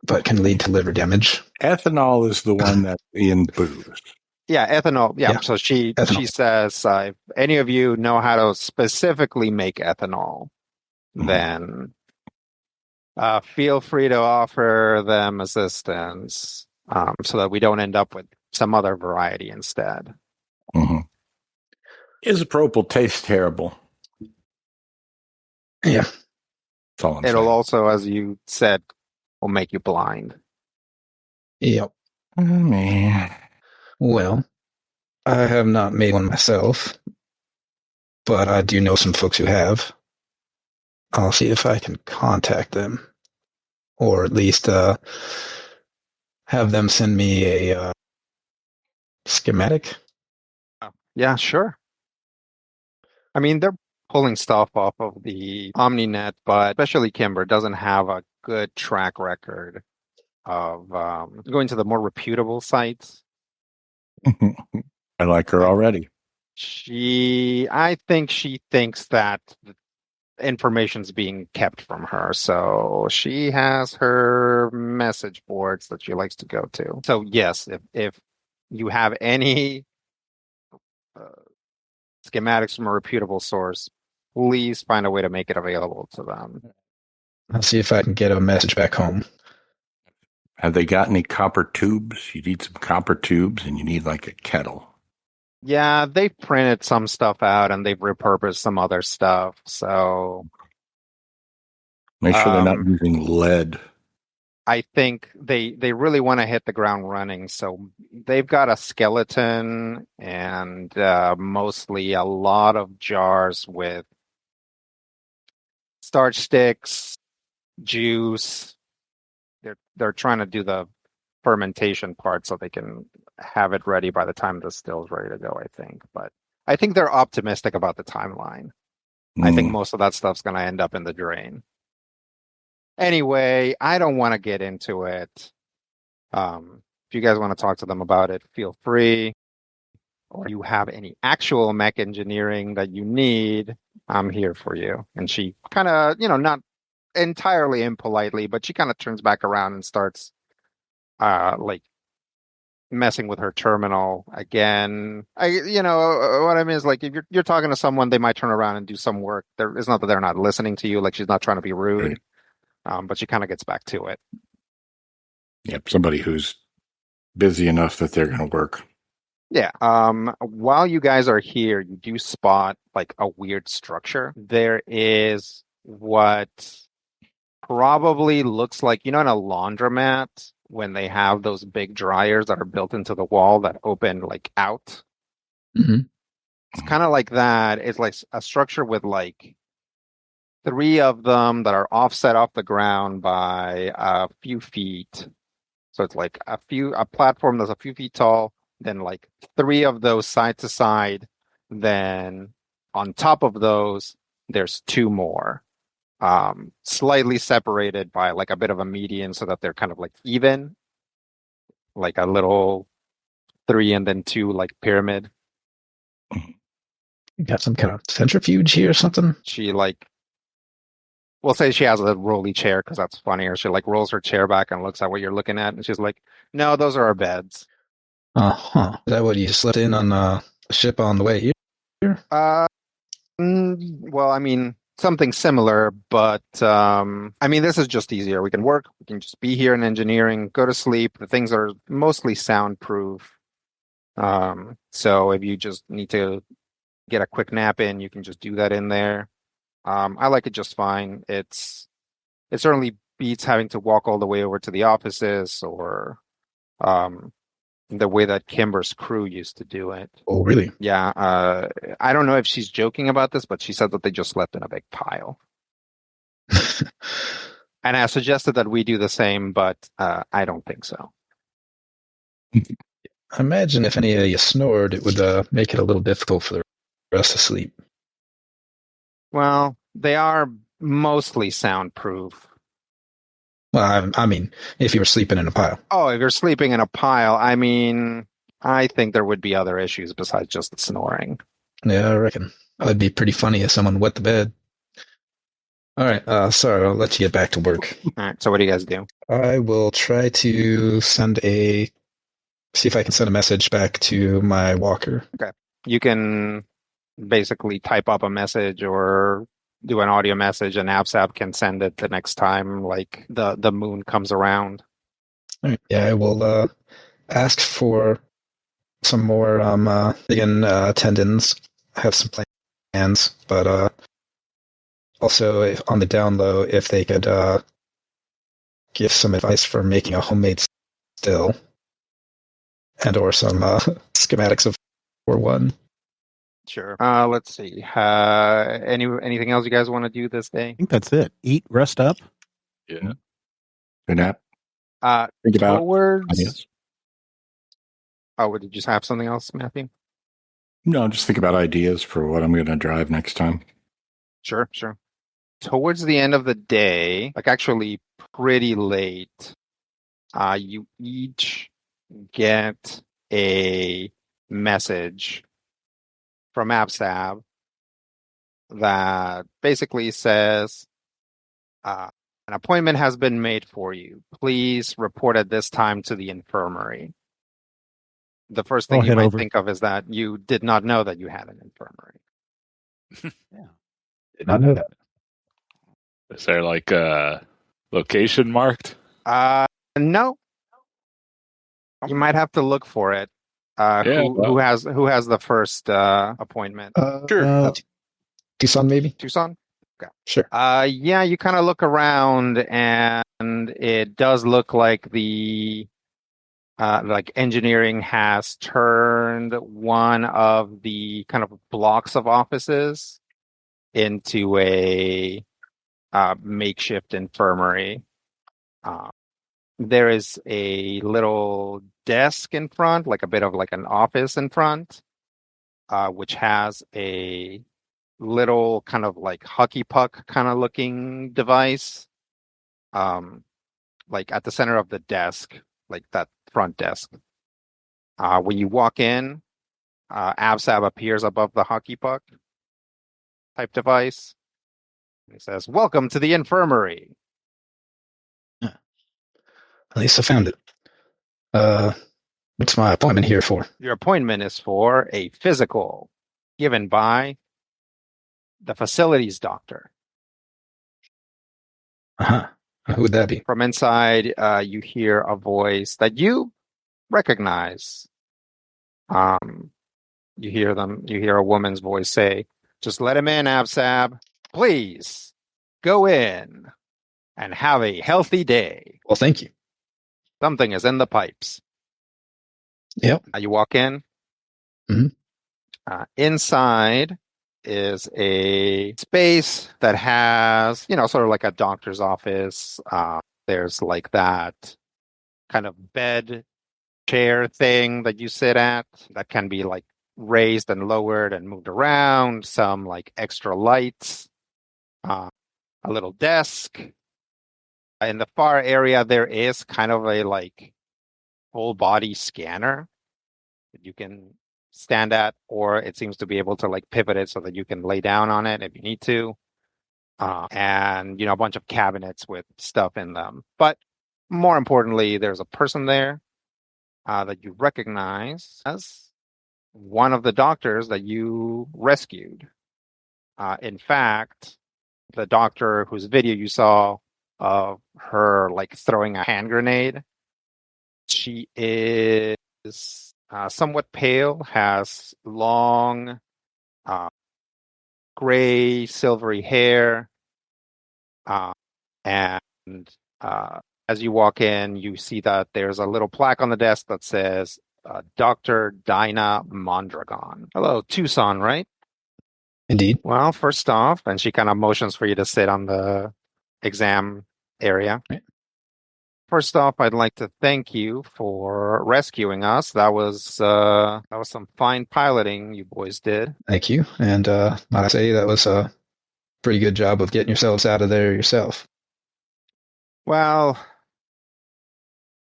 but can lead to liver damage. Ethanol is the one that's in booze. Yeah, ethanol. Yeah. So she says, if any of you know how to specifically make ethanol, then feel free to offer them assistance so that we don't end up with some other variety instead. Mm-hmm. Isopropyl tastes terrible. Yeah. It'll also, as you said, will make you blind. Yep. Oh, man. Well, I have not made one myself, but I do know some folks who have. I'll see if I can contact them, or at least have them send me a schematic. Yeah, sure. I mean, they're pulling stuff off of the OmniNet, but especially Kimber doesn't have a good track record of going to the more reputable sites. I like her already. I think she thinks that information's being kept from her, so she has her message boards that she likes to go to. So yes, if you have any schematics from a reputable source, please find a way to make it available to them. I'll see if I can get a message back home. Have they got any copper tubes? You need some copper tubes, and you need like a kettle. Yeah, they've printed some stuff out, and they've repurposed some other stuff. So make sure they're not using lead. I think they really want to hit the ground running. So they've got a skeleton and mostly a lot of jars with starch sticks, juice. They're trying to do the fermentation part so they can have it ready by the time the still's ready to go, I think. But I think they're optimistic about the timeline. I think most of that stuff's going to end up in the drain. Anyway, I don't want to get into it. If you guys want to talk to them about it, feel free. Or you have any actual mech engineering that you need, I'm here for you. And she kind of, not entirely impolitely, but she kind of turns back around and starts like messing with her terminal again. What I mean is like if you're talking to someone, they might turn around and do some work. It's not that they're not listening to you, like she's not trying to be rude. But she kind of gets back to it. Yep, somebody who's busy enough that they're going to work. Yeah. While you guys are here, you do spot like a weird structure. There is what probably looks like, in a laundromat when they have those big dryers that are built into the wall that open like out. Mm-hmm. It's kind of like that. It's like a structure with like 3 of them that are offset off the ground by a few feet. So it's like a platform that's a few feet tall, then like 3 of those side to side. Then on top of those, there's 2 more, slightly separated by like a bit of a median so that they're kind of like even, like a little 3 and then 2 like pyramid. You got some kind of centrifuge here or something? We'll say she has a rolly chair because that's funnier. She like rolls her chair back and looks at what you're looking at, and she's like, "No, those are our beds." Is that what you slept in on a ship on the way here? Well, I mean, something similar, but I mean, this is just easier. We can work. We can just be here in engineering, go to sleep. The things are mostly soundproof. So if you just need to get a quick nap in, you can just do that in there. I like it just fine. It certainly beats having to walk all the way over to the offices or the way that Kimber's crew used to do it. Oh, really? Yeah. I don't know if she's joking about this, but she said that they just slept in a big pile. And I suggested that we do the same, but I don't think so. I imagine if any of you snored, it would make it a little difficult for the rest to sleep. Well, they are mostly soundproof. Well, I mean, if you were sleeping in a pile. Oh, if you're sleeping in a pile, I mean, I think there would be other issues besides just the snoring. Yeah, I reckon. That'd be pretty funny if someone wet the bed. All right, sorry, I'll let you get back to work. All right, so what do you guys do? I will try to see if I can send a message back to my walker. Okay. You can basically type up a message or do an audio message, and AppSap can send it the next time, like, the moon comes around. All right. Yeah, I will ask for some more attendance. I have some plans, but also on the down low, if they could give some advice for making a homemade still, and or some schematics of 4.1. Sure. Let's see. Anything else you guys want to do this day? I think that's it. Eat, rest up. Yeah. Good nap. Think about ideas. Oh, did you just have something else, Matthew? No, just think about ideas for what I'm going to drive next time. Sure. Towards the end of the day, like actually pretty late, you each get a message from AppSab that basically says, an appointment has been made for you. Please report at this time to the infirmary. The first thing you might think of is that you did not know that you had an infirmary. Yeah. Did not know that. Is there like a location marked? No. You might have to look for it. Who has the first appointment? Sure. Tucson, maybe? Tucson? Okay. Sure. Yeah, you kind of look around, and it does look like the engineering has turned one of the kind of blocks of offices into a makeshift infirmary. There is a little desk in front, like a bit of like an office in front, which has a little kind of like hockey puck kind of looking device, like at the center of the desk, like that front desk. When you walk in, AppSab appears above the hockey puck type device. It says, "Welcome to the infirmary." At least I found it. What's my appointment here for? Your appointment is for a physical given by the facilities doctor. Uh-huh. Who would that be? From inside, you hear a voice that you recognize. You hear a woman's voice say, "Just let him in, AppSab. Please go in and have a healthy day." Well, thank you. Something is in the pipes. Yep. You walk in. Mm-hmm. Inside is a space that has, sort of like a doctor's office. There's like that kind of bed chair thing that you sit at that can be like raised and lowered and moved around. Some like extra lights, a little desk. In the far area, there is kind of a like whole body scanner that you can stand at, or it seems to be able to like pivot it so that you can lay down on it if you need to. And a bunch of cabinets with stuff in them. But more importantly, there's a person there that you recognize as one of the doctors that you rescued. In fact, the doctor whose video you saw of her like throwing a hand grenade, she is somewhat pale, has long gray silvery hair, and as you walk in, you see that there's a little plaque on the desk that says Dr. Dinah Mondragon. Hello, Tucson, right? Indeed. Well, first off, and she kind of motions for you to sit on the exam area. Right. First off, I'd like to thank you for rescuing us. That was some fine piloting you boys did. Thank you. And I'd say that was a pretty good job of getting yourselves out of there yourself. Well,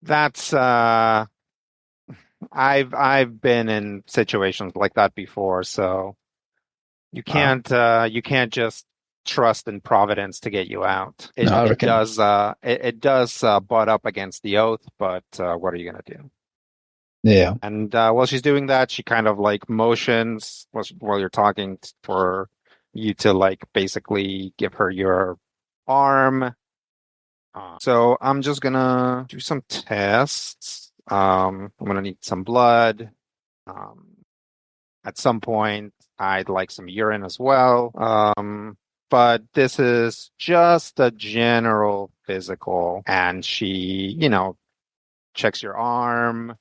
that's I've been in situations like that before, so you can't just trust in Providence to get you out. It does butt up against the oath, but what are you gonna do? Yeah. And while she's doing that, she kind of like motions while you're talking for you to like basically give her your arm. So I'm just gonna do some tests. I'm gonna need some blood. At some point, I'd like some urine as well. But this is just a general physical, and she, checks your arm,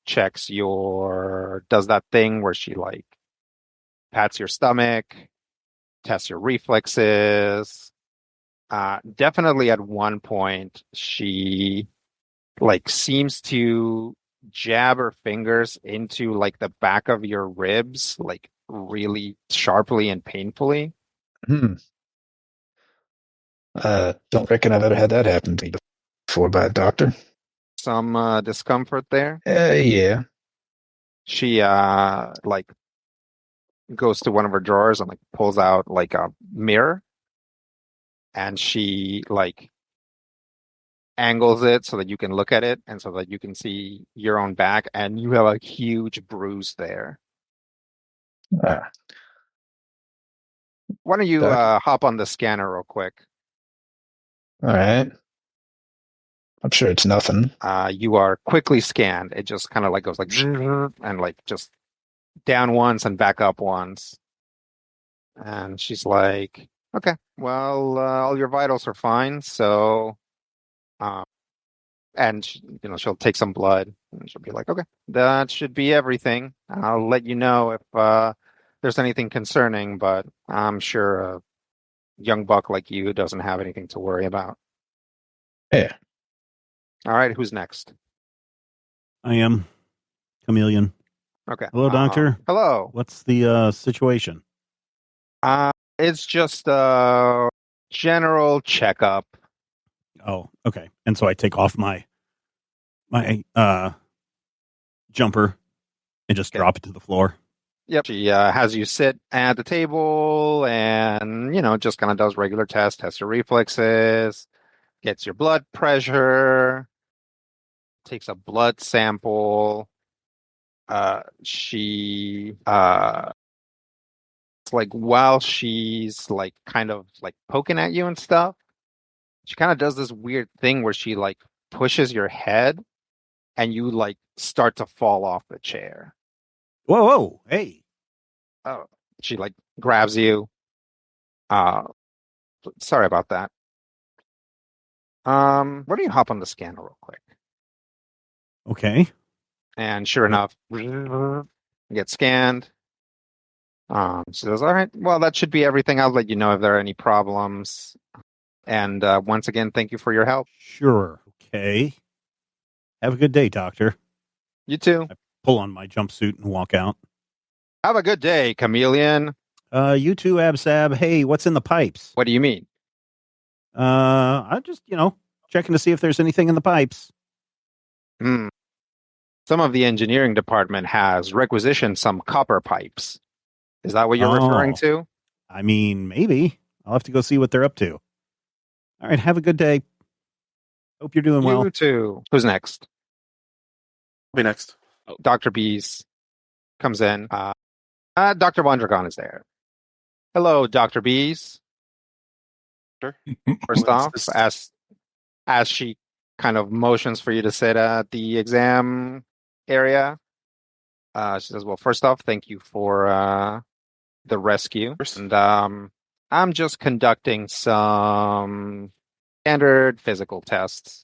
checks does that thing where she like pats your stomach, tests your reflexes. Definitely at one point, she like seems to jab her fingers into like the back of your ribs, like really sharply and painfully. Don't reckon I've ever had that happen to me before by a doctor. Some discomfort there. Yeah. She like goes to one of her drawers and like pulls out like a mirror, and she like angles it so that you can look at it and so that you can see your own back, and you have a huge bruise there. Why don't you hop on the scanner real quick? All right. I'm sure it's nothing. You are quickly scanned. It just kind of like goes like and like just down once and back up once. And she's like, okay, well, all your vitals are fine. So, and she'll take some blood and she'll be like, okay, that should be everything. I'll let you know if there's anything concerning, but I'm sure a young buck like you doesn't have anything to worry about. Yeah. All right, who's next? I am Chameleon. Okay. Hello, doctor. Hello. What's the situation? It's just a general checkup. Oh, okay. And so I take off my jumper and just drop it to the floor. Yep. She has you sit at the table and, just kind of does regular tests your reflexes, gets your blood pressure, takes a blood sample. She it's like while she's like kind of like poking at you and stuff, she kind of does this weird thing where she like pushes your head and you like start to fall off the chair. Whoa, hey. Oh, she like grabs you. Sorry about that. Why don't you hop on the scanner real quick? Okay. And sure enough, get scanned. She says, all right, well, that should be everything. I'll let you know if there are any problems. And once again, thank you for your help. Sure. Okay. Have a good day, doctor. You too. I pull on my jumpsuit and walk out. Have a good day, Chameleon. You too, Absab. Hey, what's in the pipes? What do you mean? I'm just, checking to see if there's anything in the pipes. Some of the engineering department has requisitioned some copper pipes. Is that what you're referring to? I mean, maybe. I'll have to go see what they're up to. All right, have a good day. Hope you're doing well. You too. Who's next? I'll be next. Dr. Bees comes in. Dr. Mondragon is there. Hello, Dr. Bees. Sure. First off, as she kind of motions for you to sit at the exam area, she says, well, first off, thank you for the rescue. And I'm just conducting some standard physical tests.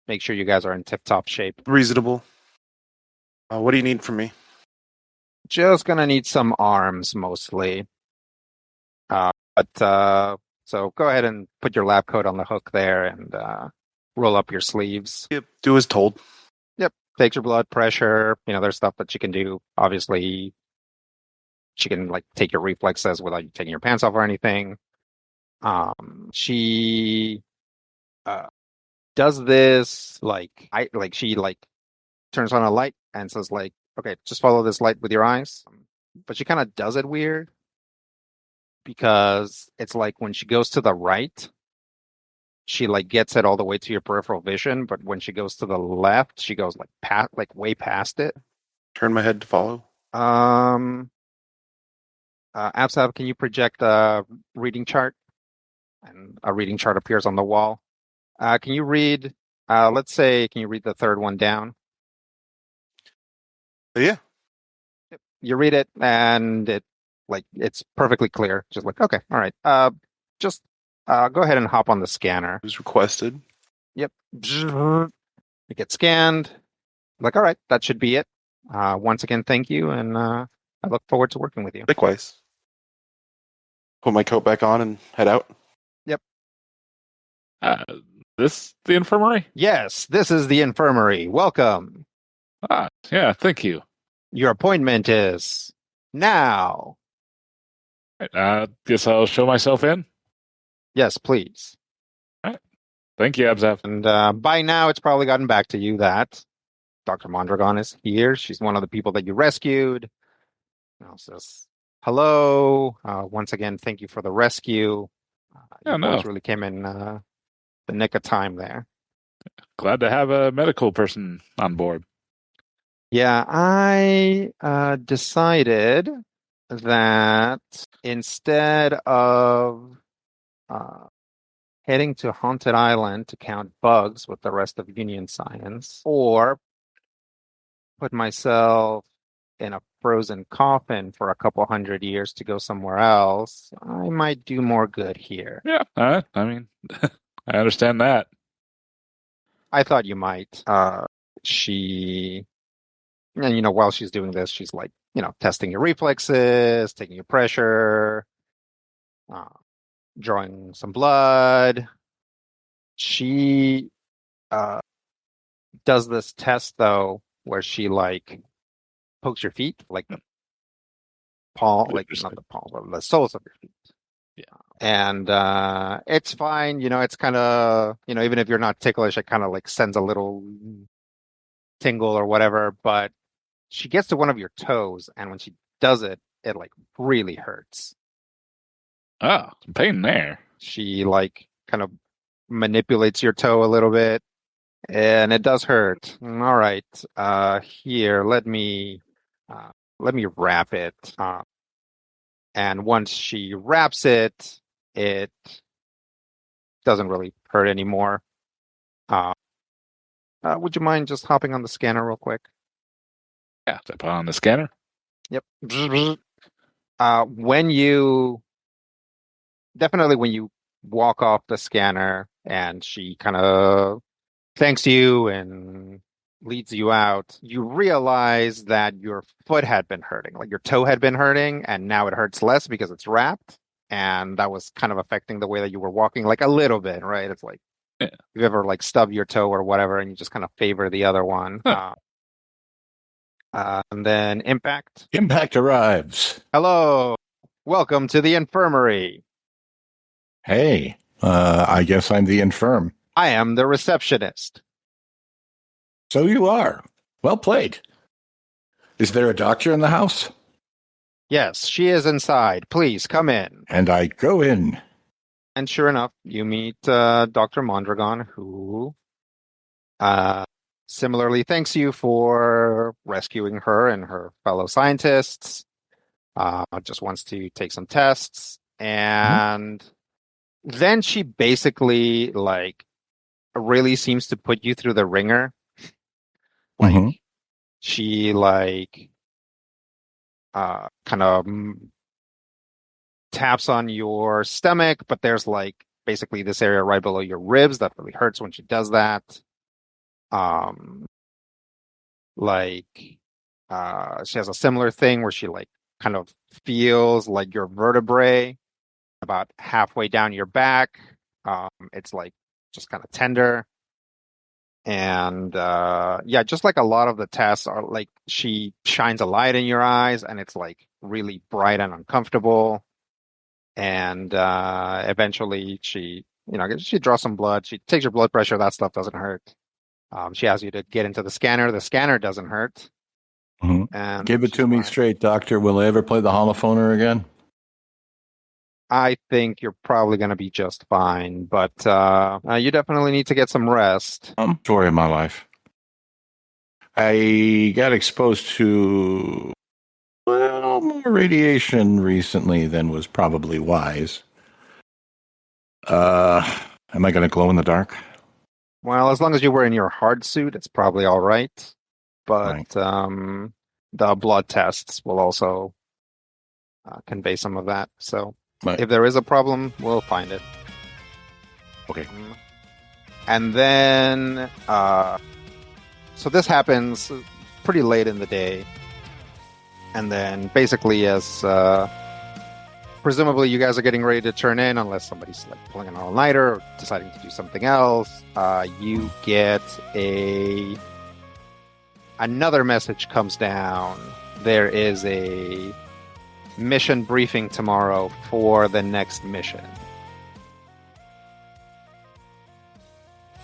Make sure you guys are in tip-top shape. Reasonable. What do you need from me? Just gonna need some arms mostly. So go ahead and put your lab coat on the hook there and roll up your sleeves. Yep, do as told. Yep. Takes your blood pressure. There's stuff that she can do. Obviously, she can take your reflexes without you taking your pants off or anything. She does this she turns on a light and says okay, just follow this light with your eyes. But she kind of does it weird because it's when she goes to the right, she gets it all the way to your peripheral vision, but when she goes to the left, she goes way past it. Turn my head to follow. Absab, can you project a reading chart? And a reading chart appears on the wall. Can you read? Can you read the third one down? Yeah. You read it, and it's perfectly clear. Just okay, all right. Just go ahead and hop on the scanner. It was requested. Yep. You get scanned. All right, that should be it. Once again, thank you, and I look forward to working with you. Likewise. Put my coat back on and head out. Yep. This the infirmary? Yes, this is the infirmary. Welcome. Yeah, thank you. Your appointment is now. Guess I'll show myself in. Yes, please. All right. Thank you, Abzaf. And by now, it's probably gotten back to you that Dr. Mondragon is here. She's one of the people that you rescued. Says, hello. Once again, thank you for the rescue. You boys really came in the nick of time there. Glad to have a medical person on board. Yeah, I decided that instead of heading to Haunted Island to count bugs with the rest of Union Science, or put myself in a frozen coffin for a couple 100 years to go somewhere else, I might do more good here. Yeah, I mean, I understand that. I thought you might. She... And, while she's doing this, she's testing your reflexes, taking your pressure, drawing some blood. She does this test, though, where she, pokes your feet, the palm, not the palm, but the soles of your feet. Yeah. And it's fine. It's kind of, even if you're not ticklish, it kind of, sends a little tingle or whatever, but she gets to one of your toes, and when she does it, it really hurts. Oh, some pain there. She kind of manipulates your toe a little bit, and it does hurt. All right, here, let me wrap it. And once she wraps it, it doesn't really hurt anymore. Would you mind just hopping on the scanner real quick? Yeah, step on the scanner. Yep. When you walk off the scanner and she kind of thanks you and leads you out, you realize that your foot had been hurting, your toe had been hurting, and now it hurts less because it's wrapped, and that was kind of affecting the way that you were walking, a little bit, right? It's yeah. You ever stub your toe or whatever, and you just kind of favor the other one. Huh. And then Impact. Impact arrives. Hello. Welcome to the infirmary. Hey, I guess I'm the infirm. I am the receptionist. So you are. Well played. Is there a doctor in the house? Yes, she is inside. Please come in. And I go in. And sure enough, you meet Dr. Mondragon, who similarly thanks you for rescuing her and her fellow scientists. Just wants to take some tests. And then she basically, really seems to put you through the ringer. She, kind of taps on your stomach, but there's, basically this area right below your ribs that really hurts when she does that. She has a similar thing where she like kind of feels like your vertebrae about halfway down your back. It's like just kind of tender. And yeah, just like a lot of the tests are like she shines a light in your eyes and it's like really bright and uncomfortable. And eventually she draws some blood. She takes your blood pressure. That stuff doesn't hurt. She asks you to get into the scanner. The scanner doesn't hurt. Mm-hmm. And give it to me straight, doctor. Will I ever play the holophoner again? I think you're probably going to be just fine, but you definitely need to get some rest. Story of my life. I got exposed to more radiation recently than was probably wise. Am I going to glow in the dark? Well, as long as you were in your hard suit, it's probably all right. But right. The blood tests will also convey some of that. So right. If there is a problem, we'll find it. Okay. And then, so this happens pretty late in the day. And then basically as presumably you guys are getting ready to turn in, unless somebody's like pulling an all-nighter or deciding to do something else, you get another message comes down. There is a mission briefing tomorrow for the next mission.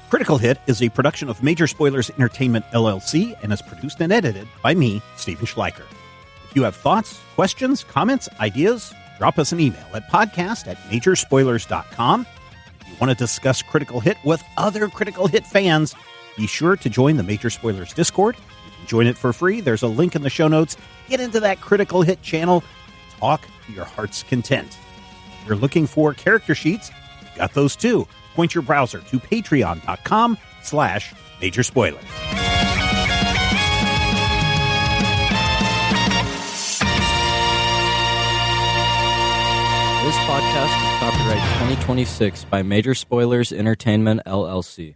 Critical Hit is a production of Major Spoilers Entertainment, LLC, and is produced and edited by me, Steven Schleicher. If you have thoughts, questions, comments, ideas, drop us an email at podcast@majorspoilers.com. If you want to discuss Critical Hit with other Critical Hit fans, be sure to join the Major Spoilers Discord. You can join it for free. There's a link in the show notes. Get into that Critical Hit channel. Talk to your heart's content. If you're looking for character sheets, we've got those too. Point your browser to patreon.com/Major Spoilers. This podcast is copyright 2026 by Major Spoilers Entertainment, LLC.